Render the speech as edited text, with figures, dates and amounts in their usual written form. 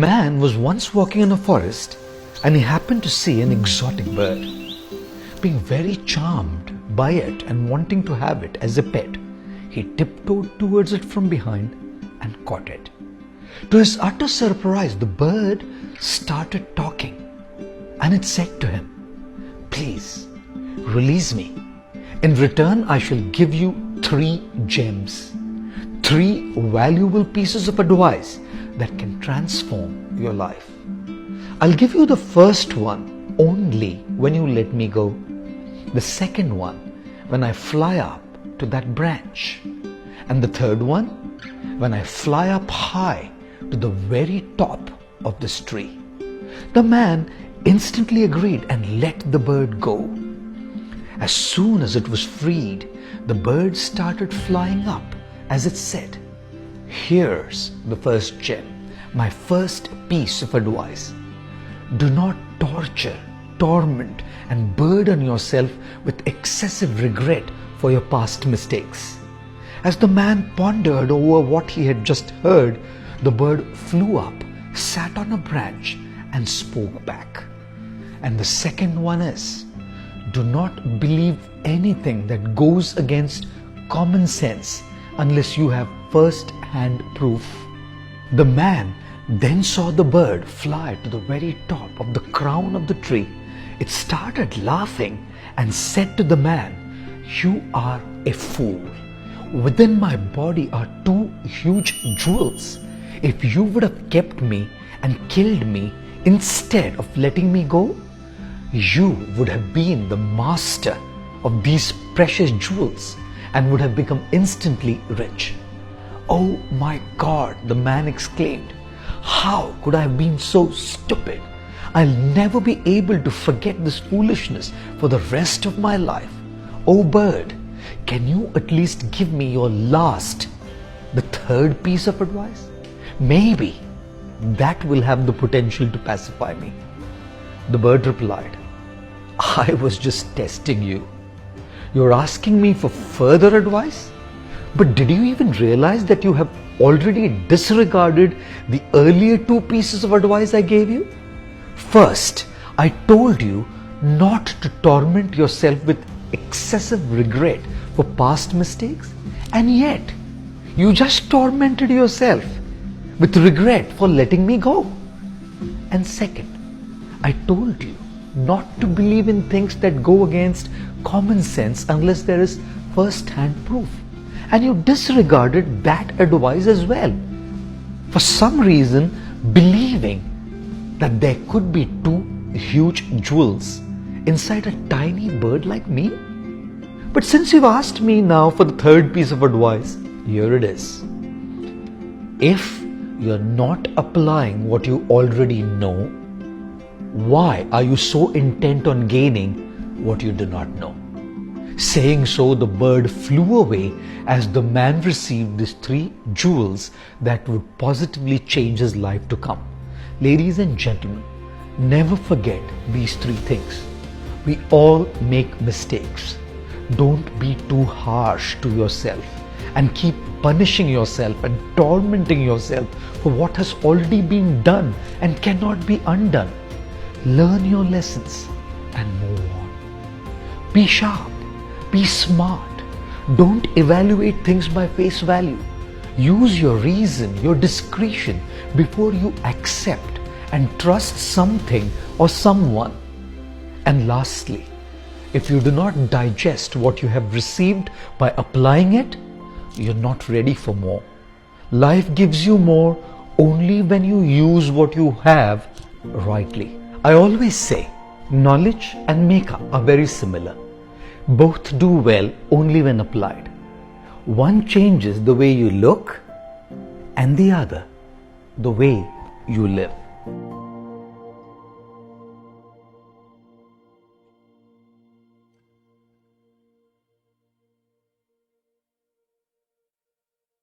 man was once walking in a forest and he happened to see an exotic bird. Being very charmed by it and wanting to have it as a pet, he tiptoed towards it from behind and caught it. To his utter surprise, the bird started talking and it said to him, "Please, release me. In return, I shall give you 3 gems, 3 valuable pieces of advice that can transform your life. I'll give you the first one only when you let me go. The second one when I fly up to that branch. And the third one when I fly up high to the very top of this tree." The man instantly agreed and let the bird go. As soon as it was freed, the bird started flying up as it said, "Here's the first gem, my first piece of advice. Do not torture, torment, and burden yourself with excessive regret for your past mistakes." As the man pondered over what he had just heard, the bird flew up, sat on a branch, and spoke back. And the second one is, do not believe anything that goes against common sense unless you have first-hand proof. The man then saw the bird fly to the very top of the crown of the tree. It started laughing and said to the man, "You are a fool. Within my body are 2 huge jewels. If you would have kept me and killed me instead of letting me go, you would have been the master of these precious jewels and would have become instantly rich." "Oh my God," the man exclaimed. "How could I have been so stupid? I'll never be able to forget this foolishness for the rest of my life. Oh bird, can you at least give me your last, the third piece of advice? Maybe that will have the potential to pacify me." The bird replied, "I was just testing you. You're asking me for further advice? But did you even realize that you have already disregarded the earlier 2 pieces of advice I gave you? First, I told you not to torment yourself with excessive regret for past mistakes, and yet you just tormented yourself with regret for letting me go. And second, I told you not to believe in things that go against common sense unless there is first-hand proof. And you disregarded that advice as well, for some reason believing that there could be 2 huge jewels inside a tiny bird like me. But since you've asked me now for the third piece of advice, here it is. If you're not applying what you already know, why are you so intent on gaining what you do not know?" Saying so, the bird flew away as the man received these 3 jewels that would positively change his life to come. Ladies and gentlemen, never forget these 3 things. We all make mistakes. Don't be too harsh to yourself and keep punishing yourself and tormenting yourself for what has already been done and cannot be undone. Learn your lessons and move on. Be sharp. Be smart. Don't evaluate things by face value. Use your reason, your discretion before you accept and trust something or someone. And lastly, if you do not digest what you have received by applying it, you're not ready for more. Life gives you more only when you use what you have rightly. I always say, knowledge and makeup are very similar. Both do well only when applied. One changes the way you look and the other the way you live.